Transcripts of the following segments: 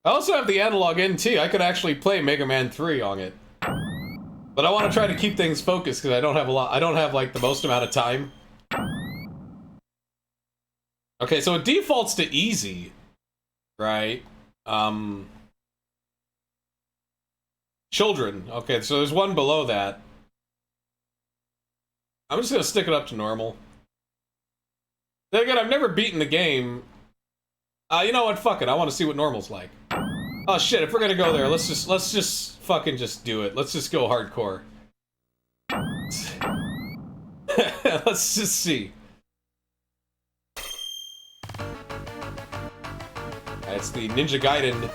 I also have the analog NT. I could actually play Mega Man 3 on it. But I want to try to keep things focused because I don't have like the most amount of time. Okay, so it defaults to easy, right? Children. Okay, so there's one below that. I'm just gonna stick it up to normal. Then again, I've never beaten the game. You know what? Fuck it. I want to see what normal's like. Oh shit! If we're gonna go there, let's just fucking just do it. Let's just go hardcore. Let's just see. It's the Ninja Gaiden.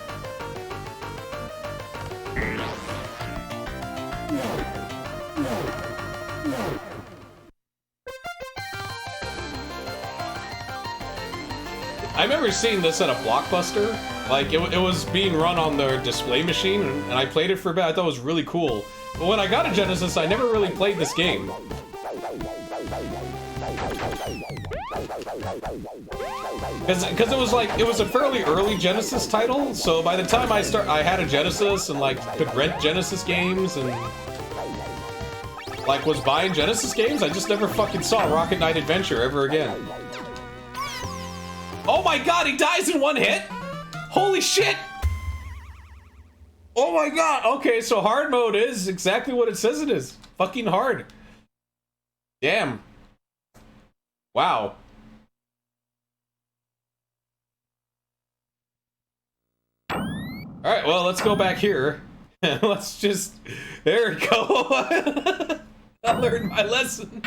I remember seeing this at a Blockbuster. Like, it was being run on their display machine, and I played it for a bit. I thought it was really cool. But when I got a Genesis, I never really played this game. Because it was a fairly early Genesis title, so by the time I had a Genesis and like could rent Genesis games and like was buying Genesis games, I just never fucking saw Rocket Knight Adventure ever again. Oh my god, he dies in one hit? Holy shit! Oh my god, okay, so hard mode is exactly what it says it is. Fucking hard. Damn. Wow. Alright, well, let's go back here. Let's just... There we go. I learned my lesson.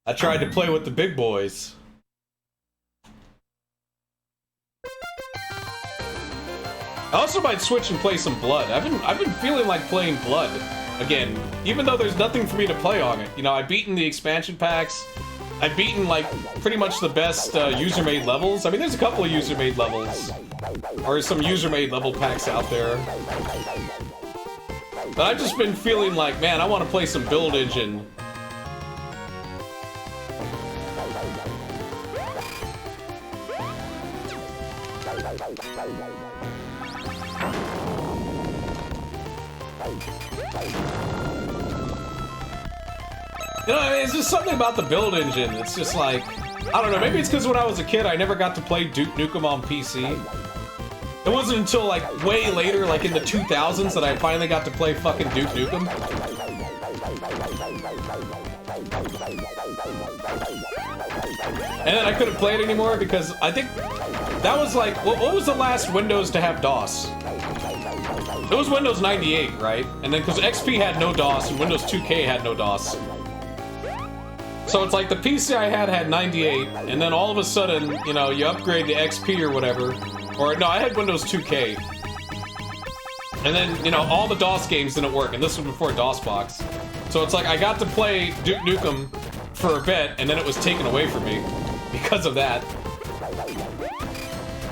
I tried to play with the big boys. I also might switch and play some Blood. I've been feeling like playing Blood again, even though there's nothing for me to play on it. You know, I've beaten the expansion packs. I've beaten like pretty much the best user-made levels. I mean, there's a couple of user-made levels, or some user-made level packs out there. But I've just been feeling like, man, I want to play some Build Engine. You know, I mean, it's just something about the Build Engine. It's just like, I don't know, maybe it's because when I was a kid, I never got to play Duke Nukem on PC. It wasn't until, like, way later, like in the 2000s, that I finally got to play fucking Duke Nukem. And then I couldn't play it anymore because I think that was like, what was the last Windows to have DOS? It was Windows 98, right? And then because XP had no DOS and Windows 2K had no DOS. So it's like the PC I had 98, and then all of a sudden, you know, you upgrade to XP or whatever. Or, no, I had Windows 2K. And then, you know, all the DOS games didn't work, and this was before DOSBox. So it's like, I got to play Duke Nukem for a bit, and then it was taken away from me because of that.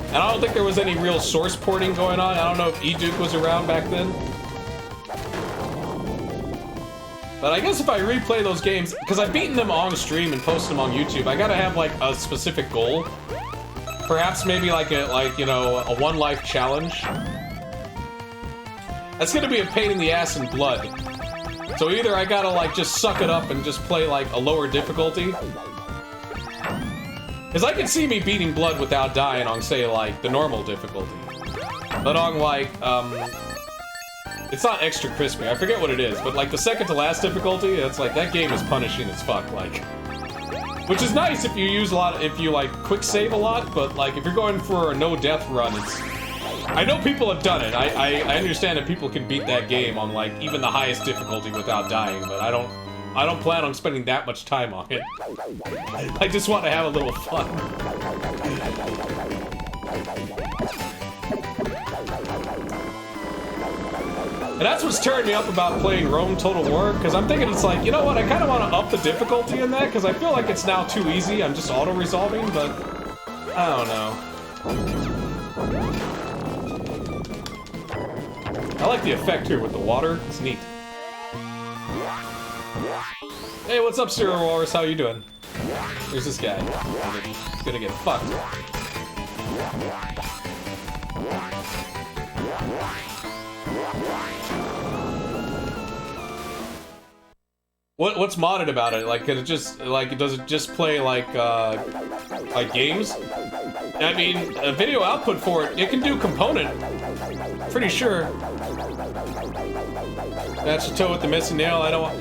And I don't think there was any real source porting going on. I don't know if eDuke was around back then. But I guess if I replay those games, because I've beaten them on stream and posted them on YouTube, I gotta have like a specific goal. Perhaps maybe like you know, a one life challenge. That's gonna be a pain in the ass in Blood. So either I gotta like just suck it up and just play like a lower difficulty. Because I can see me beating Blood without dying on, say, like, the normal difficulty. But on, like, it's not extra crispy. I forget what it is, but, like, the second to last difficulty, it's like, that game is punishing as fuck, like. Which is nice if you use a lot, if you, like, quick save a lot, but, like, if you're going for a no-death run, it's... I know people have done it. I understand that people can beat that game on, like, even the highest difficulty without dying, but I don't plan on spending that much time on it. I just want to have a little fun. And that's what's turning me up about playing Rome Total War, because I'm thinking it's like, you know what, I kind of want to up the difficulty in that, because I feel like it's now too easy. I'm just auto-resolving, but I don't know. I like the effect here with the water. It's neat. Hey, what's up, Zero Wars? How you doing? There's this guy. He's gonna get fucked. What's modded about it? Like, does it just play like games? I mean, a video output for it, it can do component. Pretty sure. That's your toe with the missing nail. I don't want,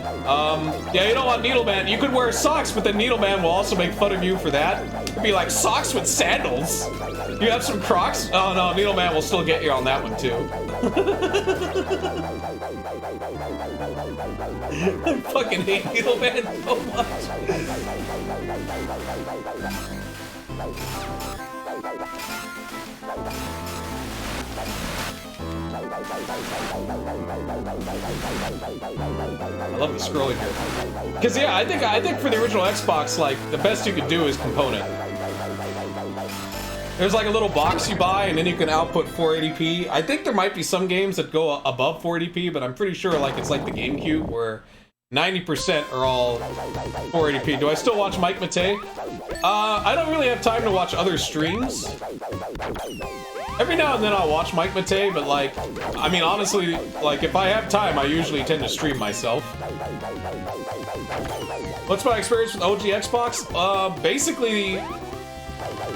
yeah, you don't want Needleman. You could wear socks, but then Needleman will also make fun of you for that. It'd be like, socks with sandals? You have some Crocs? Oh no, Needleman will still get you on that one too. I fucking hate Needleman so much. I love the scrolling here. Because yeah, I think for the original Xbox, like, the best you could do is component. There's like a little box you buy, and then you can output 480p. I think there might be some games that go above 480p, but I'm pretty sure like it's like the GameCube where 90% are all 480p. Do I still watch Mike Matei? I don't really have time to watch other streams. Every now and then I'll watch Mike Matei, but like, I mean, honestly, like if I have time, I usually tend to stream myself. What's my experience with OG Xbox? Basically,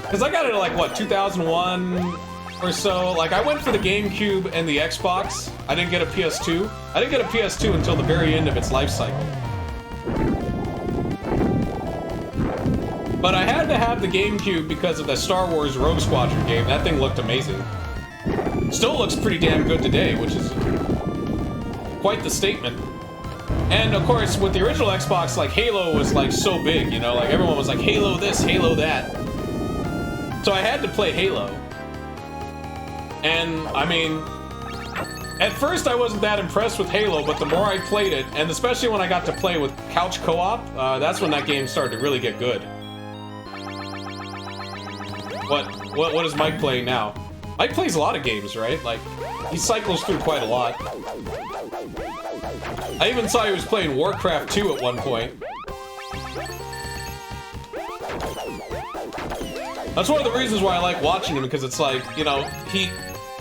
because I got it at like, what, 2001 or so. Like, I went for the GameCube and the Xbox. I didn't get a PS2. I didn't get a PS2 until the very end of its life cycle. But I had to have the GameCube because of the Star Wars Rogue Squadron game. That thing looked amazing. Still looks pretty damn good today, which is quite the statement. And of course, with the original Xbox, like Halo was like so big, you know, like everyone was like Halo this, Halo that. So I had to play Halo. And I mean, at first I wasn't that impressed with Halo, but the more I played it, and especially when I got to play with couch co-op, that's when that game started to really get good. What is Mike playing now? Mike plays a lot of games, right? Like, he cycles through quite a lot. I even saw he was playing Warcraft 2 at one point. That's one of the reasons why I like watching him, because it's like, you know,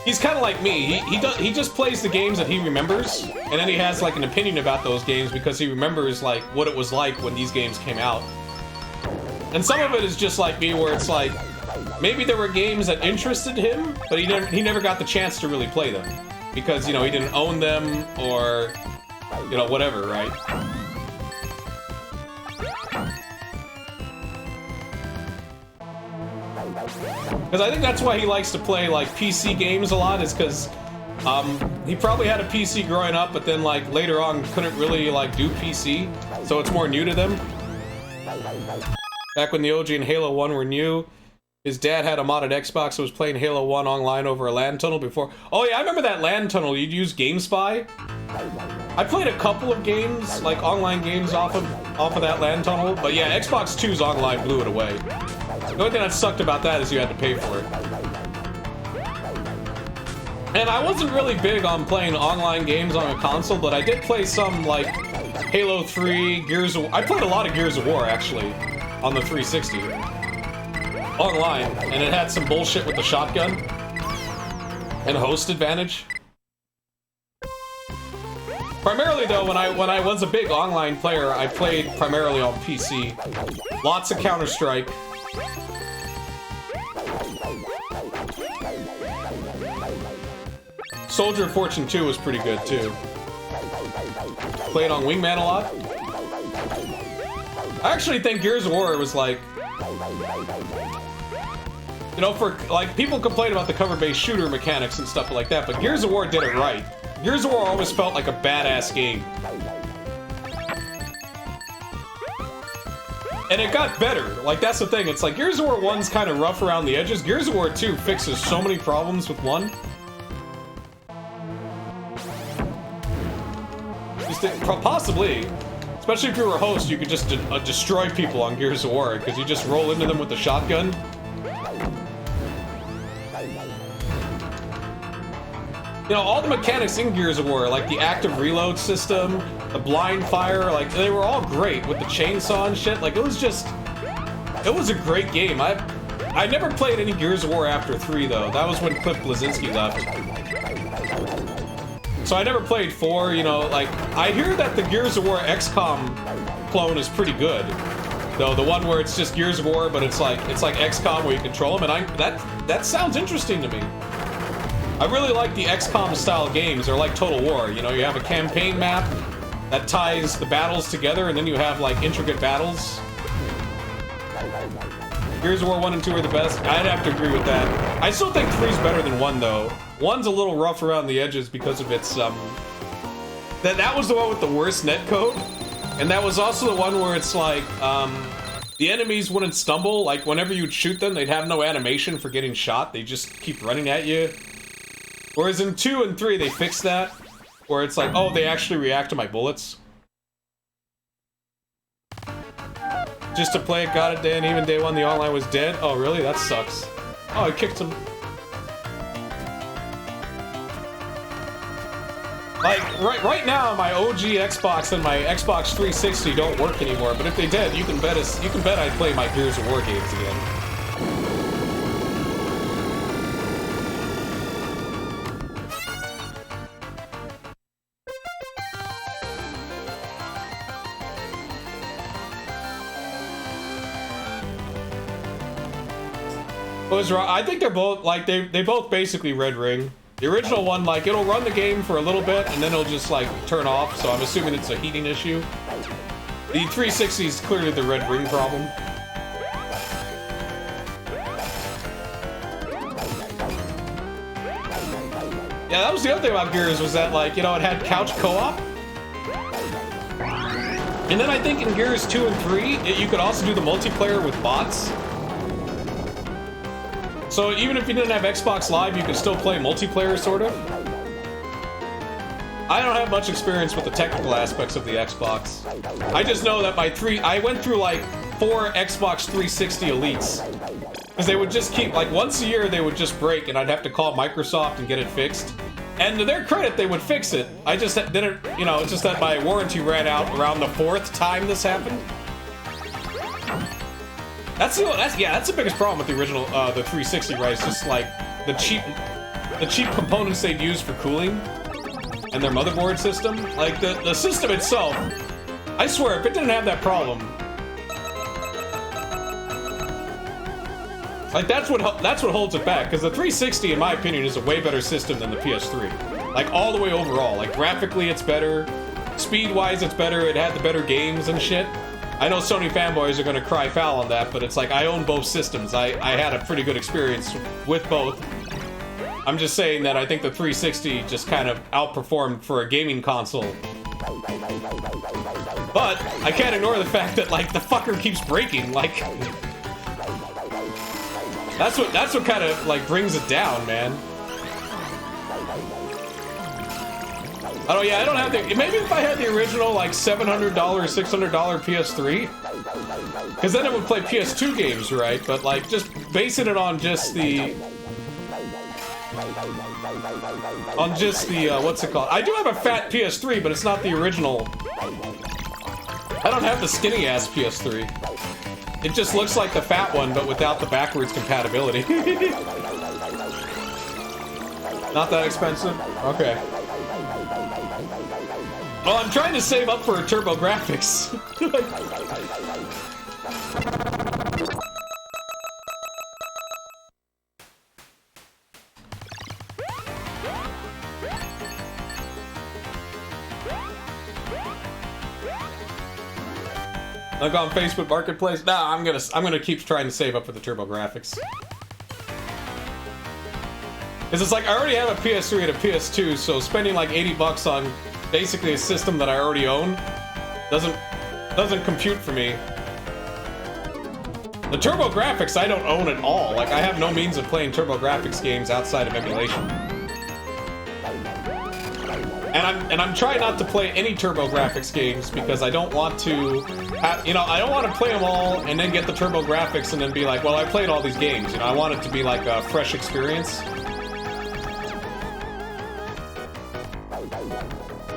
he's kind of like me. He just plays the games that he remembers, and then he has like an opinion about those games because he remembers like what it was like when these games came out. And some of it is just like me, where it's like, maybe there were games that interested him, but he never got the chance to really play them because, you know, he didn't own them or, you know, whatever, right? Because I think that's why he likes to play like PC games a lot, is because he probably had a PC growing up, but then like later on couldn't really like do PC, so it's more new to them. Back when the OG and Halo 1 were new, his dad had a modded Xbox that was playing Halo 1 online over a LAN tunnel before. Oh yeah, I remember that LAN tunnel. You'd use GameSpy. I played a couple of games, like online games off of that LAN tunnel, but yeah, Xbox 2's online blew it away. The only thing that sucked about that is you had to pay for it. And I wasn't really big on playing online games on a console, but I did play some like Halo 3, Gears of War. I played a lot of Gears of War actually on the 360 online, and it had some bullshit with the shotgun and host advantage. Primarily though, when I was a big online player, I played primarily on PC. Lots of Counter-Strike. Soldier of Fortune 2 was pretty good too. Played on Wingman a lot. I actually think Gears of War was like, you know, for like, people complain about the cover-based shooter mechanics and stuff like that, but Gears of War did it right. Gears of War always felt like a badass game. And it got better. Like, that's the thing. It's like Gears of War 1's kind of rough around the edges. Gears of War 2 fixes so many problems with 1. Possibly. Especially if you were a host, you could just destroy people on Gears of War, because you just roll into them with the shotgun. You know, all the mechanics in Gears of War, like the active reload system, the blind fire, like, they were all great with the chainsaw and shit. Like, it was a great game. I never played any Gears of War after 3, though. That was when Cliff Bleszinski left. So I never played 4, you know, like, I hear that the Gears of War XCOM clone is pretty good. Though, the one where it's just Gears of War, but it's like XCOM where you control them, and that sounds interesting to me. I really like the XCOM style games. They're like Total War, you know, you have a campaign map that ties the battles together, and then you have, like, intricate battles. Gears of War 1 and 2 are the best. I'd have to agree with that. I still think 3's better than 1, though. 1's a little rough around the edges because of its, That was the one with the worst netcode. And that was also the one where it's like, the enemies wouldn't stumble. Like, whenever you'd shoot them, they'd have no animation for getting shot. They just keep running at you. Whereas in 2 and 3, they fixed that. Where it's like, oh, they actually react to my bullets. Just to play it, got it, and even day 1, the online was dead. Oh, really? That sucks. Oh, I kicked him. Like, right now, my OG Xbox and my Xbox 360 don't work anymore, but if they did, you can bet I'd play my Gears of War games again. I think they're both, like, they both basically Red Ring. The original one, like, it'll run the game for a little bit, and then it'll just, like, turn off, so I'm assuming it's a heating issue. The 360 is clearly the Red Ring problem. Yeah, that was the other thing about Gears, was that, like, you know, it had couch co-op. And then I think in Gears 2 and 3, you could also do the multiplayer with bots. So even if you didn't have Xbox Live, you could still play multiplayer, sort of. I don't have much experience with the technical aspects of the Xbox. I just know that I went through like 4 Xbox 360 Elites. Because they would just keep, like, once a year they would just break, and I'd have to call Microsoft and get it fixed. And to their credit, they would fix it. I just didn't, you know, it's just that my warranty ran out around the 4th time this happened. That's the biggest problem with the original, the 360, right? It's just like the cheap components they'd use for cooling and their motherboard system. Like the system itself, I swear, if it didn't have that problem, like that's what holds it back. Because the 360, in my opinion, is a way better system than the PS3. Like all the way overall. Like graphically, it's better. Speed-wise, it's better. It had the better games and shit. I know Sony fanboys are going to cry foul on that, but it's like, I own both systems. I had a pretty good experience with both. I'm just saying that I think the 360 just kind of outperformed for a gaming console. But I can't ignore the fact that, like, the fucker keeps breaking. Like, that's what kind of, like, brings it down, man. Oh yeah, I don't have the. Maybe if I had the original, like, $700, $600 PS3, because then it would play PS2 games, right? But like, just basing it on just the, what's it called? I do have a fat PS3, but it's not the original. I don't have the skinny ass PS3. It just looks like the fat one, but without the backwards compatibility. Not that expensive? Okay. Well, I'm trying to save up for Turbo Graphics. Like on Facebook Marketplace? Nah, I'm gonna keep trying to save up for the Turbo Graphics. Cause it's like I already have a PS3 and a PS2, so spending like $80 on basically a system that I already own doesn't compute for me. The Turbo Graphics I don't own at all. Like I have no means of playing Turbo Graphics games outside of emulation. And I'm trying not to play any Turbo Graphics games because I don't want to have, you know, I don't want to play them all and then get the Turbo Graphics and then be like, well, I played all these games. You know, I want it to be like a fresh experience.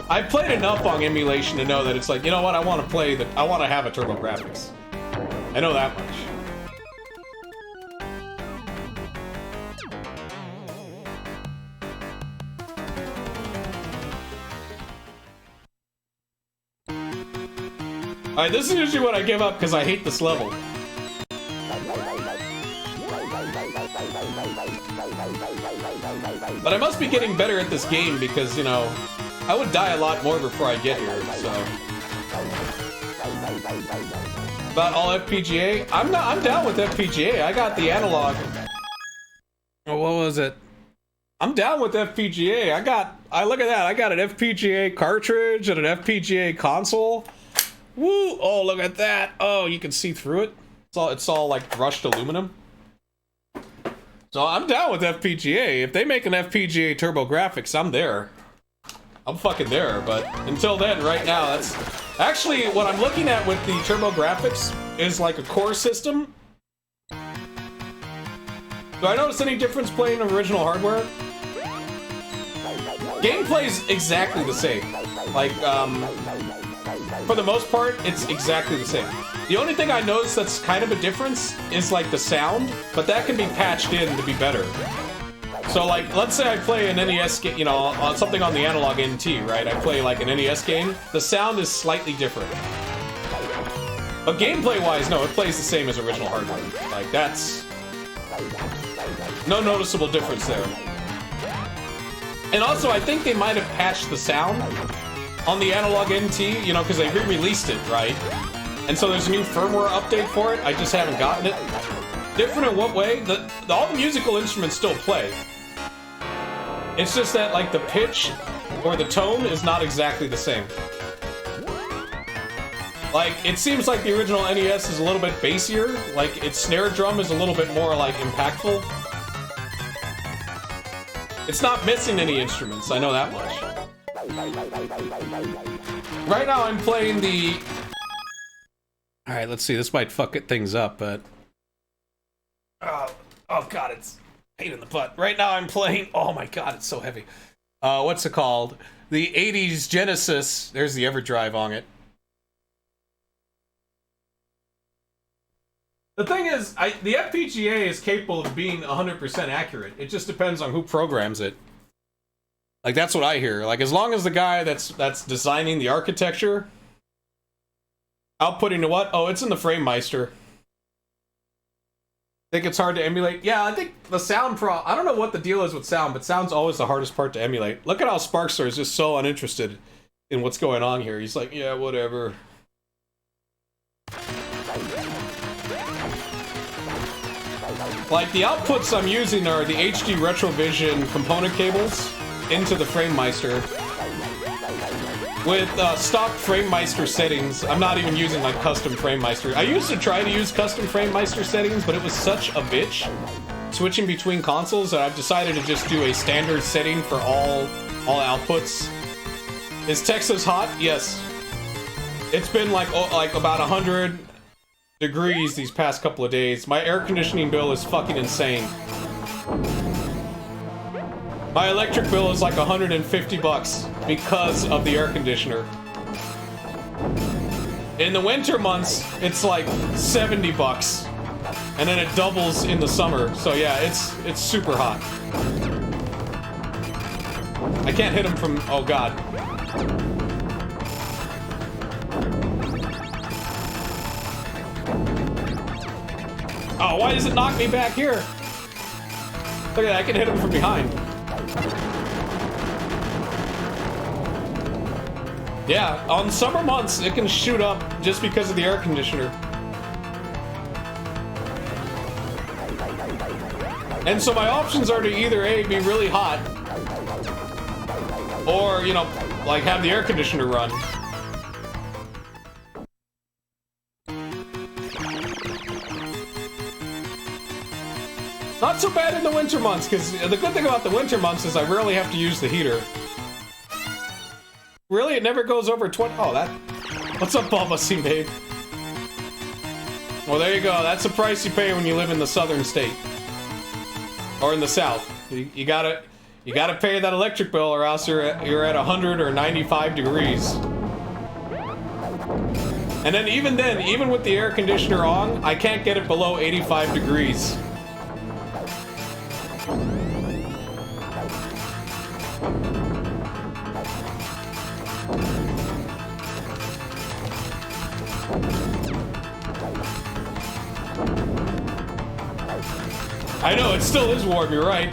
I've played enough on emulation to know that it's like, you know what, I want to have a Turbo Graphics. I know that much. Alright, this is usually when I give up because I hate this level. But I must be getting better at this game because, you know, I would die a lot more before I get here, so. About all FPGA? I'm down with FPGA. I got the analog. Oh, what was it? I'm down with FPGA. Look at that. I got an FPGA cartridge and an FPGA console. Woo! Oh, look at that. Oh, you can see through it. It's all like brushed aluminum. So I'm down with FPGA. If they make an FPGA TurboGrafx, I'm there. I'm fucking there, but until then, right now, that's... Actually, what I'm looking at with the TurboGrafx is like a core system. Do I notice any difference playing original hardware? Gameplay's exactly the same. Like, for the most part, it's exactly the same. The only thing I notice that's kind of a difference is like the sound, but that can be patched in to be better. So like, let's say I play an NES game, you know, on something on the analog NT, right? I play like an NES game, the sound is slightly different. But gameplay-wise, no, it plays the same as original hardware. Like, that's... no noticeable difference there. And also, I think they might have patched the sound on the analog NT, you know, because they re-released it, right? And so there's a new firmware update for it. I just haven't gotten it. Different in what way? All the musical instruments still play. It's just that, like, the pitch or the tone is not exactly the same. Like, it seems like the original NES is a little bit bassier. Like, its snare drum is a little bit more, like, impactful. It's not missing any instruments, I know that much. Right now I'm playing the... Alright, let's see, this might fuck things up, but... Oh god, it's a pain in the butt. Right now I'm playing... Oh my god, it's so heavy. What's it called? The 80s Genesis. There's the EverDrive on it. The thing is, the FPGA is capable of being 100% accurate. It just depends on who programs it. Like, that's what I hear. Like, as long as the guy that's designing the architecture... Outputting to what? Oh, it's in the FrameMeister. Think it's hard to emulate? Yeah, I think the sound I don't know what the deal is with sound, but sound's always the hardest part to emulate. Look at how Sparkstar is just so uninterested in what's going on here. He's like, yeah, whatever. Like, the outputs I'm using are the HD Retrovision component cables into the FrameMeister. With stock FrameMeister settings, I'm not even using like custom FrameMeister. I used to try to use custom FrameMeister settings, but it was such a bitch switching between consoles that I've decided to just do a standard setting for all outputs. Is Texas hot? Yes. It's been like about 100 degrees these past couple of days. My air conditioning bill is fucking insane. My electric bill is like 150 bucks because of the air conditioner. In the winter months, it's like 70 bucks. And then it doubles in the summer. So yeah, it's super hot. I can't hit him from... Oh god. Oh, why does it knock me back here? Look at that, I can hit him from behind. Yeah, on summer months, it can shoot up just because of the air conditioner. And so my options are to either A, be really hot, or, you know, like have the air conditioner run. Not so bad in the winter months, because the good thing about the winter months is I rarely have to use the heater. Really? It never goes over 20... Oh, that... What's up, Bulbasaur, babe? Well, there you go. That's the price you pay when you live in the southern state. Or in the south. You gotta pay that electric bill, or else you're at 100 or 95 degrees. And then, even with the air conditioner on, I can't get it below 85 degrees. I know, it still is warm, you're right.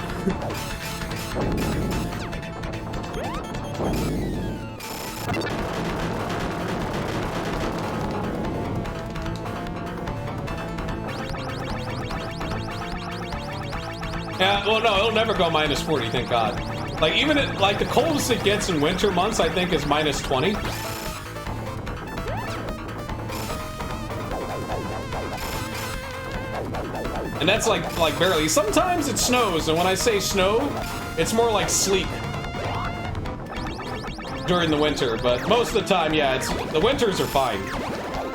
Yeah, well, no, it'll never go minus 40, thank God. Like, even at, like, the coldest it gets in winter months, I think, is minus 20. And that's like barely. Sometimes it snows, and when I say snow, it's more like sleet during the winter. But most of the time, yeah, the winters are fine.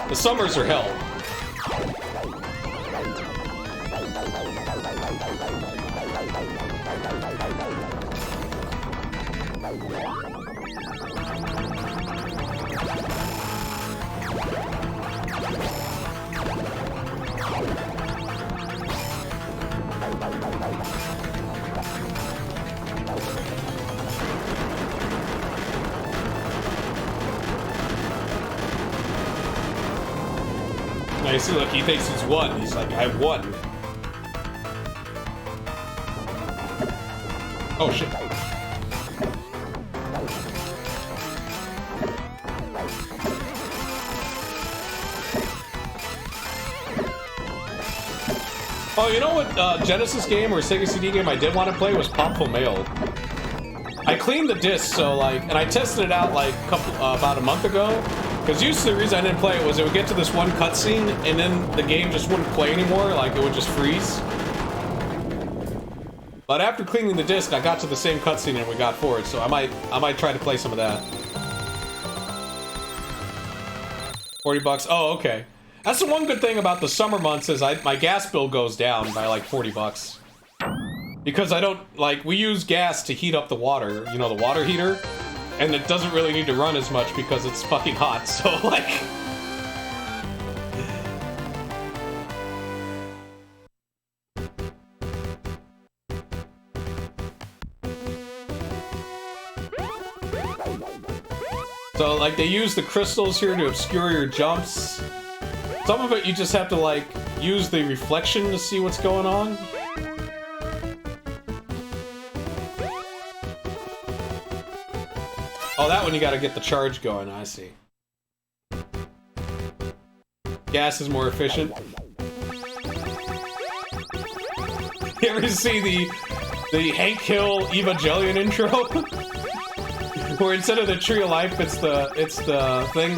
The summers are hell. See, look, he thinks he's won. He's like, I won. Oh, shit. Oh, you know what Genesis game or Sega CD game I did want to play was Popful Mail. I cleaned the disc, so like, and I tested it out like about a month ago. Because usually the reason I didn't play it was it would get to this one cutscene and then the game just wouldn't play anymore, like it would just freeze. But after cleaning the disc, I got to the same cutscene and we got forward, so I might try to play some of that. 40 bucks. Oh, okay. That's the one good thing about the summer months is my gas bill goes down by like 40 bucks. Because I don't, like, we use gas to heat up the water, you know, the water heater. And it doesn't really need to run as much because it's fucking hot, so like... So like they use the crystals here to obscure your jumps. Some of it you just have to like use the reflection to see what's going on. Oh, that one you gotta get the charge going, I see. Gas is more efficient. You ever see the Hank Hill Evangelion intro? Where instead of the tree of life, it's the thing,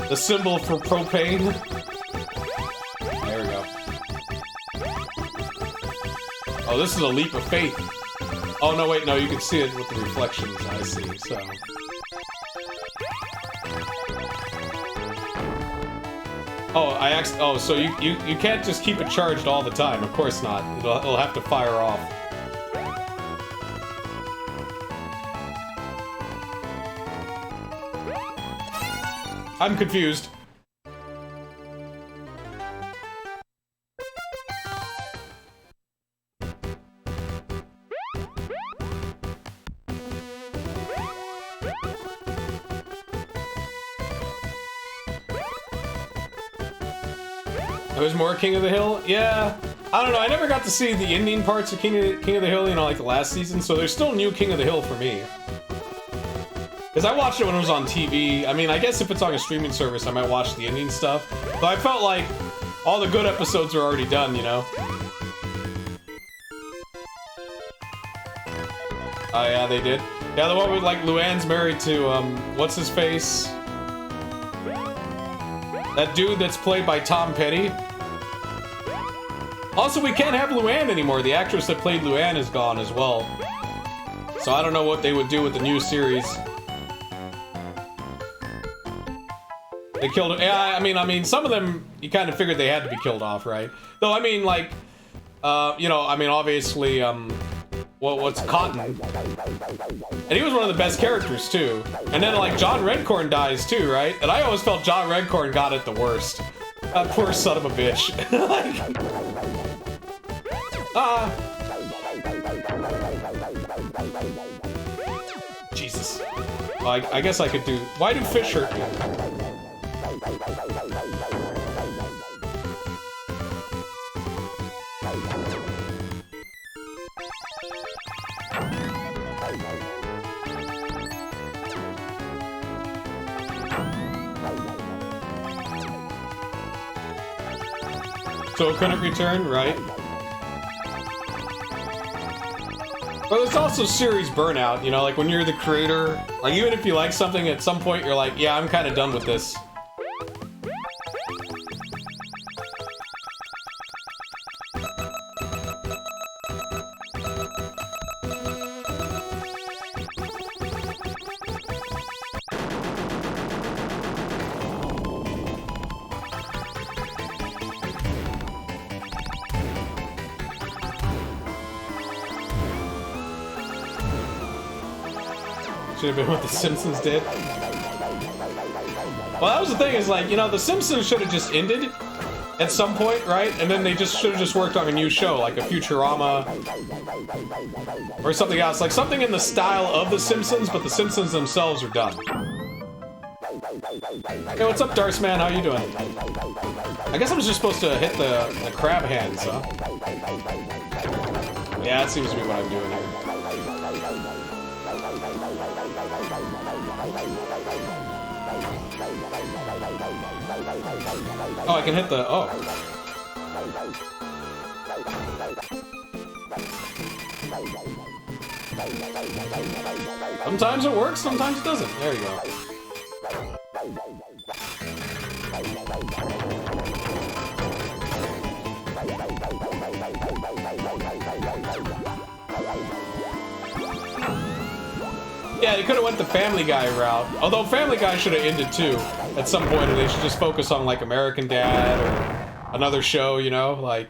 the symbol for propane. There we go. Oh, this is a leap of faith. Oh, no, wait, no, you can see it with the reflections, I see, so... Oh, so you can't just keep it charged all the time, of course not. It'll have to fire off. I'm confused. There's more King of the Hill? Yeah. I don't know, I never got to see the ending parts of King of the Hill, you know, like the last season, so there's still new King of the Hill for me. Because I watched it when it was on TV. I mean, I guess if it's on a streaming service, I might watch the ending stuff. But I felt like all the good episodes are already done, you know? Oh, yeah, they did. Yeah, the one with, like, Luann's married to, what's-his-face? That dude that's played by Tom Petty. Also, we can't have Luann anymore. The actress that played Luann is gone as well. So I don't know what they would do with the new series. They killed him. Yeah, I mean, some of them, you kind of figured they had to be killed off, right? Though, I mean, like, you know, I mean, obviously, what's Cotton? And he was one of the best characters, too. And then, like, John Redcorn dies, too, right? And I always felt John Redcorn got it the worst. That poor son of a bitch. Like, Jesus. Well, I guess I could do... Why do fish hurt me? So it couldn't return, right? But it's also series burnout, you know, like when you're the creator, like even if you like something, at some point you're like, yeah, I'm kind of done with this. Should have been what The Simpsons did. Well, that was the thing, is like, you know, The Simpsons should have just ended at some point, right? And then they just should have just worked on a new show, like a Futurama or something else. Like something in the style of The Simpsons, but The Simpsons themselves are done. Hey, what's up, Darceman? How you doing? I guess I was just supposed to hit the crab hands, huh? Yeah, that seems to be what I'm doing here. Oh, I can hit the... oh. Sometimes it works, sometimes it doesn't. There you go. Yeah, they could have went the Family Guy route. Although Family Guy should have ended too at some point, and they should just focus on like American Dad or another show, you know, like.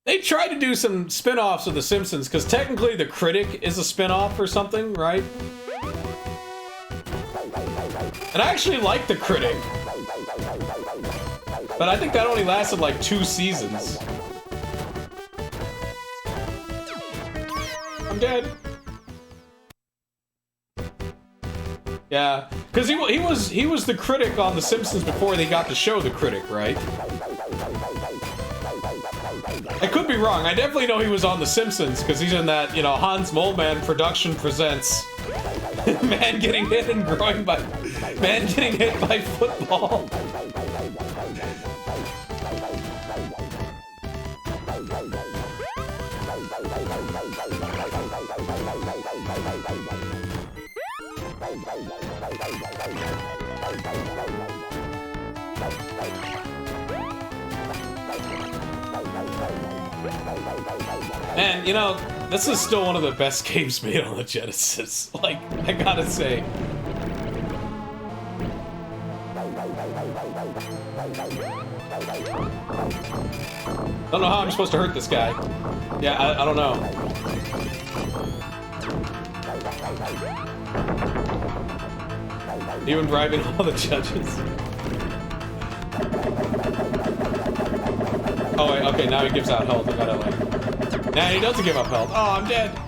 They tried to do some spin-offs of The Simpsons, because technically The Critic is a spin-off or something, right? And I actually like The Critic. But I think that only lasted like 2 seasons. I'm dead. Yeah, because he was the critic on The Simpsons before they got to show The Critic, right? I could be wrong. I definitely know he was on The Simpsons because he's in that, you know, Hans Moleman production presents man getting hit and groin by man getting hit by football. And, you know, this is still one of the best games made on the Genesis. Like, I gotta say. Don't know how I'm supposed to hurt this guy. Yeah, I don't know. Even bribing all the judges. Oh wait, okay, now he gives out health. I gotta like... Nah, he doesn't give up health. Oh, I'm dead.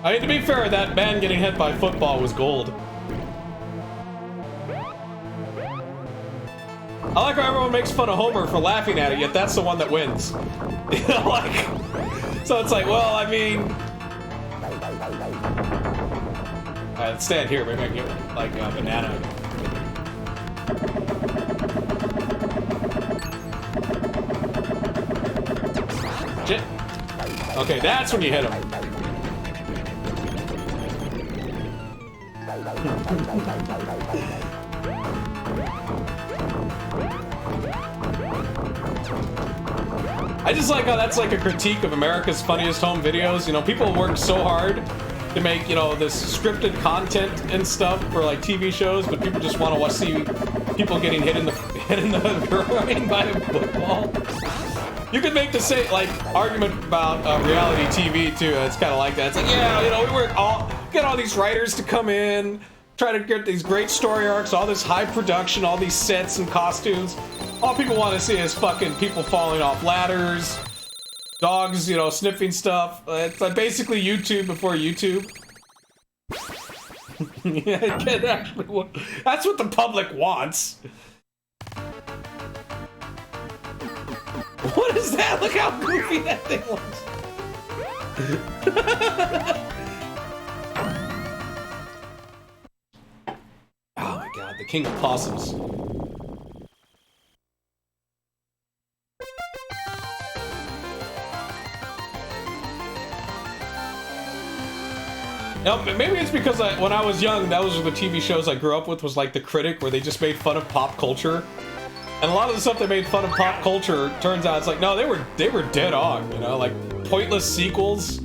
I mean, to be fair, that man getting hit by football was gold. I like how everyone makes fun of Homer for laughing at it, yet that's the one that wins. You know, like... So it's like, well, I mean... Alright, let's stand here. Maybe I can get, like, a banana. Shit. Okay, that's when you hit him. I just like how that's like a critique of America's Funniest Home Videos. You know, people work so hard to make, you know, this scripted content and stuff for like TV shows, but people just want to see people getting hit in the groin by a football. You could make the same like argument about reality TV too. It's kind of like that. It's like, yeah, you know, we get all these writers to come in, try to get these great story arcs, all this high production, all these sets and costumes. All people want to see is fucking people falling off ladders, dogs, you know, sniffing stuff. It's like basically YouTube before YouTube. Yeah, that's what the public wants. What is that? Look how goofy that thing looks. Oh my god, the king of possums. Now, maybe it's because when I was young, those were the TV shows I grew up with, was like The Critic, where they just made fun of pop culture. And a lot of the stuff they made fun of pop culture, turns out it's like, no, they were dead on, you know, like pointless sequels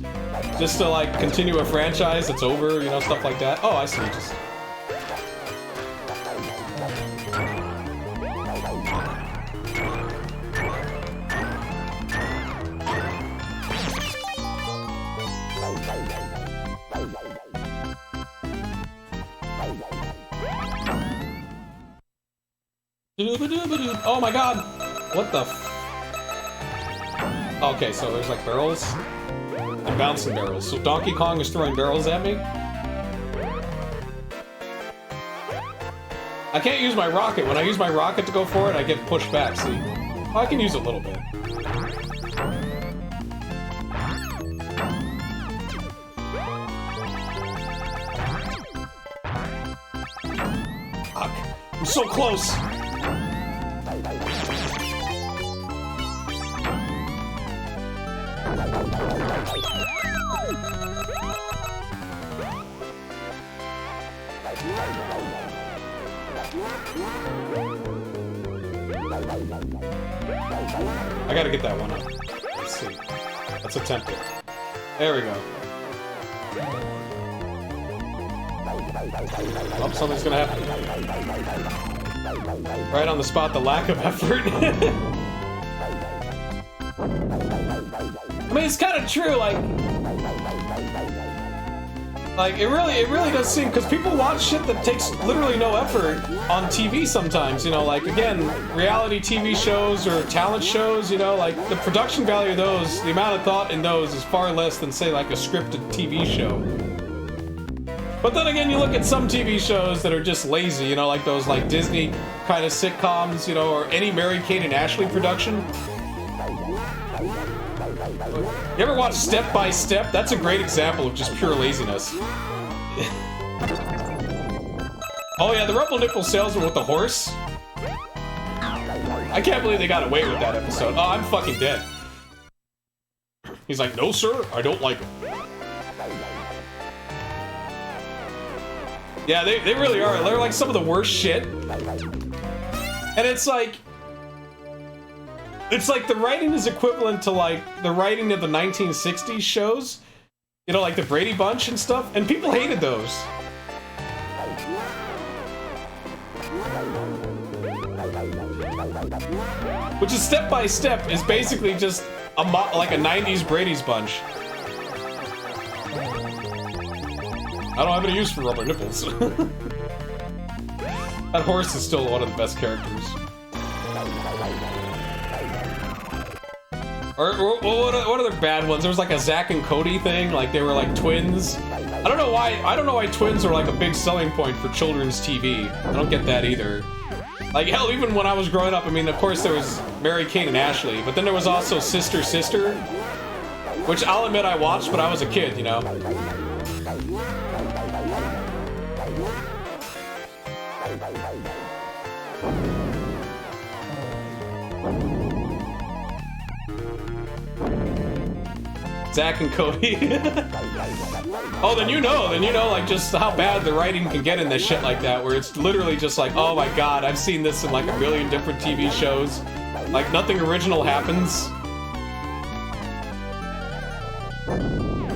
just to like continue a franchise that's over, you know, stuff like that. Oh, I see. Just oh my god! What the f... Okay, so there's like barrels and bouncing barrels. So Donkey Kong is throwing barrels at me? I can't use my rocket. When I use my rocket to go for it, I get pushed back, see? Oh, I can use a little bit. Fuck. I'm so close! I gotta get that one up. Let's see. Let's attempt it. There we go. Oh, something's gonna happen. Right on the spot, the lack of effort. I mean, it's kind of true, like it really does seem, because people watch shit that takes literally no effort on TV sometimes, you know, like, again, reality TV shows or talent shows, you know, like, the production value of those, the amount of thought in those is far less than, say, like, a scripted TV show. But then again, you look at some TV shows that are just lazy, you know, like those, like, Disney kind of sitcoms, you know, or any Mary-Kate and Ashley production. You ever watch Step by Step? That's a great example of just pure laziness. Oh yeah, the Rumble Nipple salesman with the horse? I can't believe they got away with that episode. Oh, I'm fucking dead. He's like, no sir, I don't like him. Yeah, they really are. They're like some of the worst shit. And it's like the writing is equivalent to like the writing of the 1960s shows. You know, like the Brady Bunch and stuff. And people hated those. Which is Step by Step is basically just like a 90s Brady's Bunch. I don't have any use for rubber nipples. That horse is still one of the best characters. Or what other bad ones? There was like a Zack and Cody thing, like they were like twins. I don't know why twins are like a big selling point for children's TV. I don't get that either. Like hell, even when I was growing up, I mean, of course there was Mary-Kate and Ashley, but then there was also Sister Sister, which I'll admit I watched, but I was a kid, you know. Zack and Cody. Oh, then you know, like, just how bad the writing can get in this shit like that, where it's literally just like, oh my god, I've seen this in like a million different TV shows. Like, nothing original happens.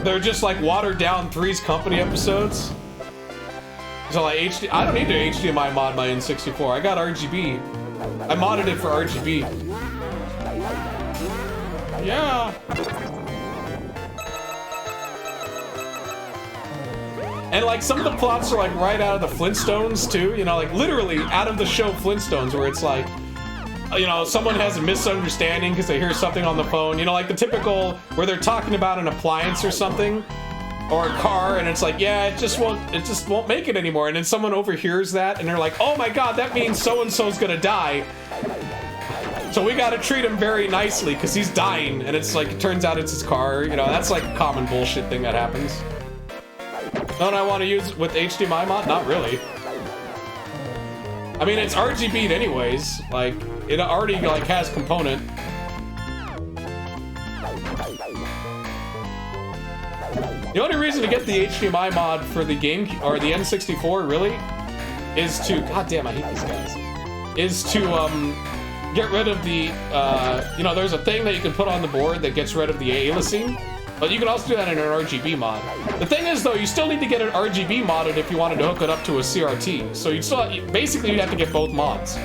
They're just like watered down Three's Company episodes. So like I don't need to HDMI mod my N64. I got RGB. I modded it for RGB. Yeah. And like some of the plots are like right out of the Flintstones too, you know, like literally out of the show Flintstones, where it's like, you know, someone has a misunderstanding because they hear something on the phone, you know, like the typical where they're talking about an appliance or something, or a car, and it's like, yeah, it just won't make it anymore, and then someone overhears that and they're like, oh my god, that means so and so's gonna die. So we gotta treat him very nicely because he's dying, and it's like, it turns out it's his car. You know, that's like a common bullshit thing that happens. Don't I want to use with HDMI mod? Not really. I mean, it's RGB'd anyways. Like, it already like has component. The only reason to get the HDMI mod for the game or the N64 really is to, god damn, I hate these guys. Is to get rid of the you know, there's a thing that you can put on the board that gets rid of the aliasing, but you can also do that in an RGB mod. The thing is though, you still need to get an RGB modded if you wanted to hook it up to a CRT. So you still basically you'd have to get both mods.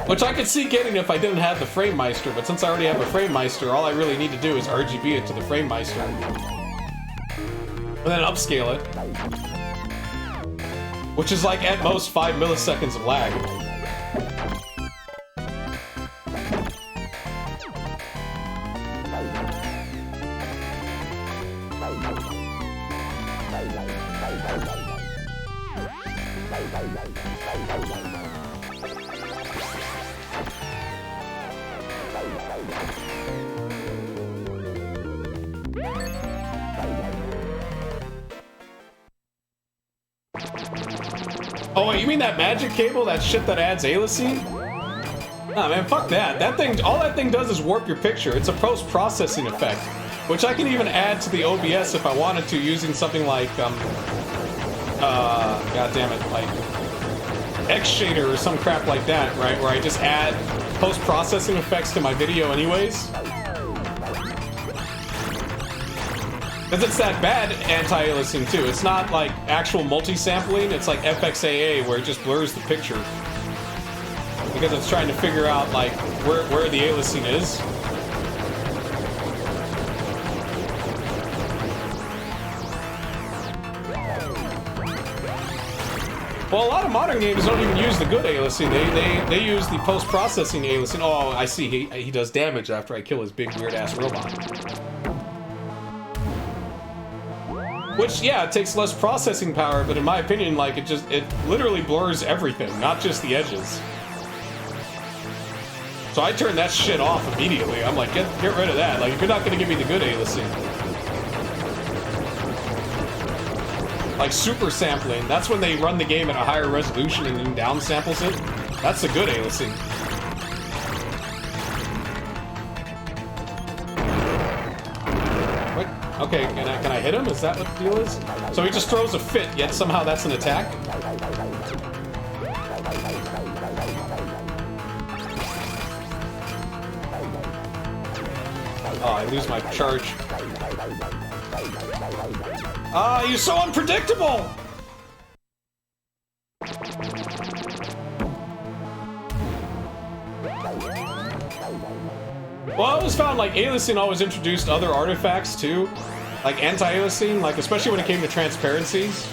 Which I could see getting if I didn't have the FrameMeister, but since I already have a FrameMeister, all I really need to do is RGB it to the FrameMeister. And then upscale it. Which is like at most 5 milliseconds of lag. Oh wait, you mean that magic cable? That shit that adds aliasing? Nah man, fuck that. That thing, all that thing does is warp your picture. It's a post-processing effect, which I can even add to the OBS if I wanted to, using something like, god damn it, like X-Shader or some crap like that, right? Where I just add post-processing effects to my video anyways. Because it's that bad anti-aliasing too. It's not like actual multi-sampling, it's like FXAA where it just blurs the picture. Because it's trying to figure out like where the aliasing is. Well, a lot of modern games don't even use the good aliasing. They use the post-processing aliasing. Oh, I see. He does damage after I kill his big weird-ass robot. Which, yeah, it takes less processing power, but in my opinion, like, it literally blurs everything, not just the edges. So I turn that shit off immediately. I'm like, get rid of that. Like, if you're not gonna give me the good aliasing. Like super sampling, that's when they run the game at a higher resolution and then downsamples it. That's the good aliasing. Wait, okay, can I hit him? Is that what the deal is? So he just throws a fit, yet somehow that's an attack? Oh, I lose my charge. Ah, you're so unpredictable! Well, I always found like aliasing always introduced other artifacts too. Like anti-aliasing, like especially when it came to transparencies.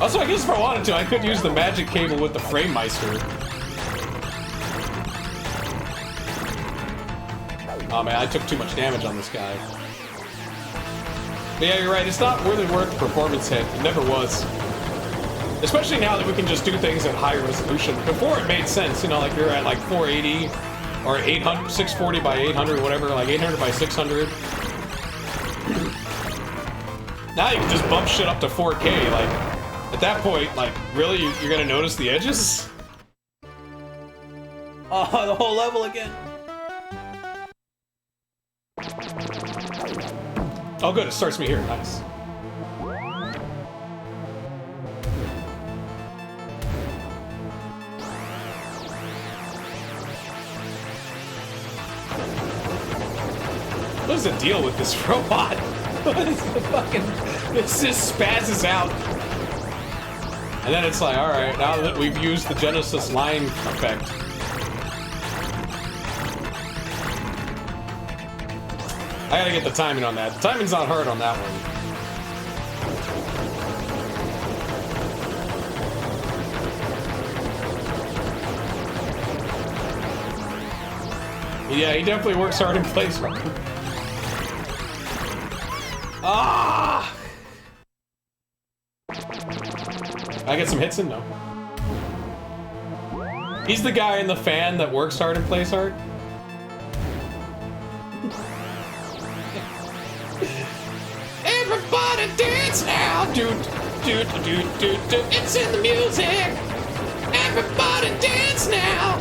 Also, I guess if I wanted to, I could use the magic cable with the FrameMeister. Oh man, I took too much damage on this guy. But yeah, you're right, it's not really worth the performance hit. It never was. Especially now that we can just do things at high resolution. Before it made sense, you know, like you're at like 480 or 800, 640 by 800, whatever, like 800 by 600. Now you can just bump shit up to 4K, like, at that point, like, really, you're gonna notice the edges? Oh, the whole level again. Oh good, it starts me here, nice. What is the deal with this robot? What is the fucking... It just spazzes out. And then it's like, alright, now that we've used the Genesis line effect. I gotta get the timing on that. The timing's not hard on that one. Yeah, he definitely works hard and plays hard. Ah! I get some hits in? No. He's the guy in the fan that works hard and plays hard. Everybody dance now! Dude, dude, dude, dude, dude. It's in the music! Everybody dance now!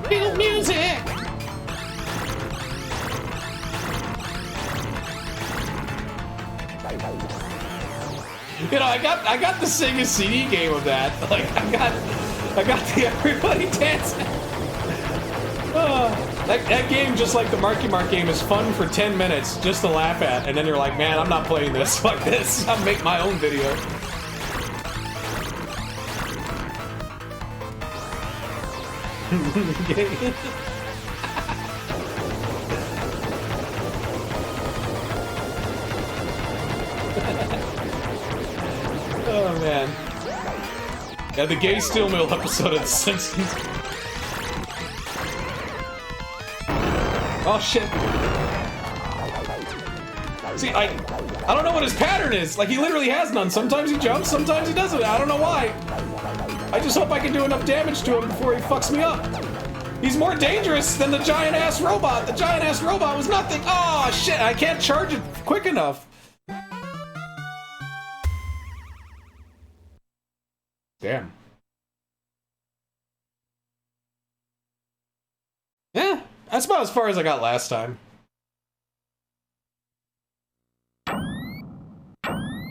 Feel music! You know, I got the Sega CD game of that. Like, I got the Everybody Dance. That game, just like the Marky Mark game, is fun for 10 minutes just to laugh at, and then you're like, man, I'm not playing this. Fuck this. I'll make my own video. Oh man. Yeah, the gay steel mill episode of The Simpsons. Oh shit. See, I don't know what his pattern is. Like, he literally has none. Sometimes he jumps, sometimes he doesn't. I don't know why. I just hope I can do enough damage to him before he fucks me up. He's more dangerous than the giant-ass robot. The giant-ass robot was nothing. Oh shit, I can't charge it quick enough. Damn. Yeah, that's about as far as I got last time.